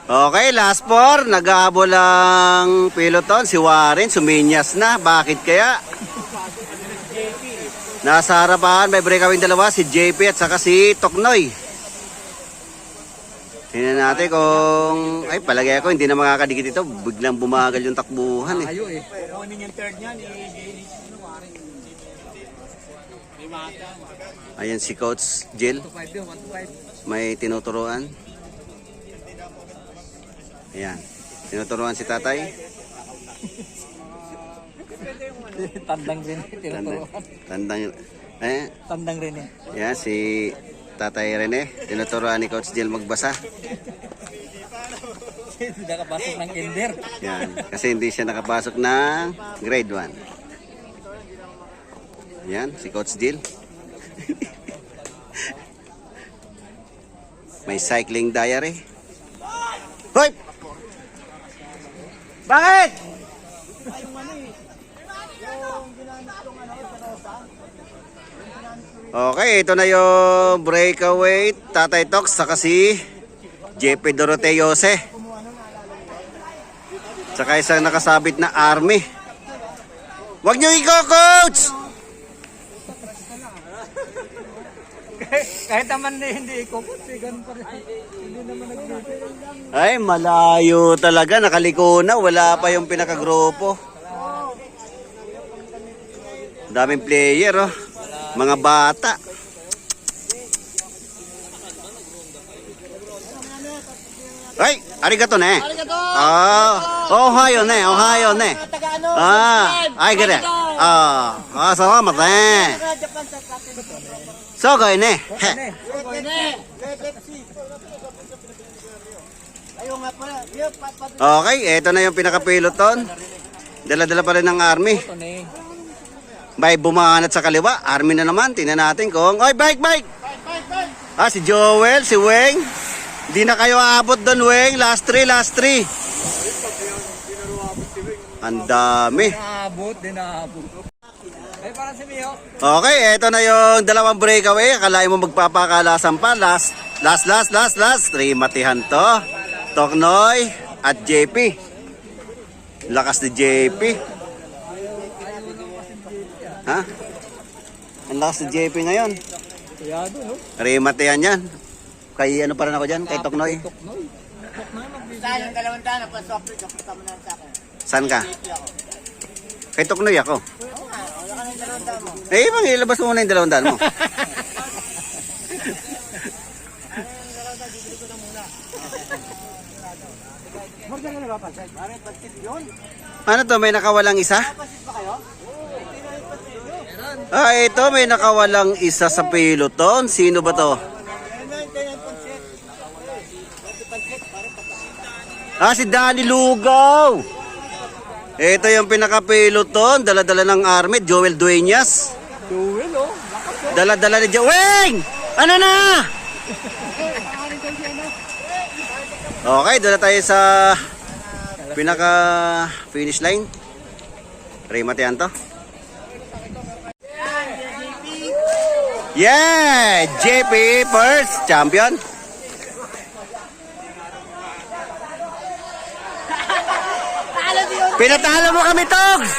Okay, last four. Nag-aabol ang peloton. Si Warren, suminyas na. Bakit kaya? Nasa harapan, may breakaway dalawa. Si JP at saka si Toknoy. Tingnan natin kung... Ay, palagay ako, hindi na makakadikit ito. Biglang bumagal yung takbuhan eh. Ayaw eh. Kunin yung third niya ni Jenny. Ayan si Coach Jill. 1-5 yun, 1-5. May tinuturuan. Ayan. Tinuturuan si tatay. Tandang rin. Tandang. Eh, Tandang rin eh. yan si Tatay Rene. Tinuturuan ni Coach Jill magbasa. Hindi nakapasok ng kinder. Yan. Kasi hindi siya nakapasok ng grade 1. Yan, si Coach Jill. May cycling diary. Hoy! Bakit? Okay, ito na yung breakaway. Tatay Tox, saka si JP Doroteyose. Saka isang nakasabit na army. Huwag nyo i-coach! Kahit naman hindi ikupot, ganun pa rin. Hindi naman nagbibigay. Ay, malayo talaga. Nakaliko na. Wala pa yung pinakagrupo. Daming player, oh. Mga bata. Ay, arigato ne. Ohio ne, Ohio ne. Ay, gede. Salamat ne. Sogay ne. Okay, eto na yung pinaka-peloton. Dala-dala pa rin ng army. May bumanat sa kaliwa. Army na naman. Tingnan natin kung... Oy, bike! Si Joel, si Weng. Hindi na kayo aabot doon, Weng. Last 3. Ang dami. Di naabot. Ay, parang si Mio. Okay, eto na yung dalawang breakaway. Akalain mo magpapakalasan pa. Last. 3 matihan to. Toknoy at JP. Lakas ni JP. Ha? Ang lakas ni JP ngayon. Kayado, no? Rematihan yan. Kay ano pa rin ako dyan? Kay Toknoy. Saan yung 200 na pa-software, kapunta mo na sa akin. Saan ka? Kay Toknoy ako. Oo nga, wala ka ng 200 mo. Eh, bang ilabas mo muna yung 200 mo. Huwag na nga napapansin. Parang pansit yun. Ano to? May nakawalang isa? Pansit pa kayo? Ito may nakawalang isa sa peloton. Sino ba to? Si Danny Lugaw. Ito yung pinaka-peloton. Dala-dala ng army. Joel Dueñas. Joel, oh. Dala-dala ni Joel. Ano na? Okay, dala tayo sa pinaka-finish line. Rematihan to. Yeah! JP first champion. Pinatalo mo kami, Togs!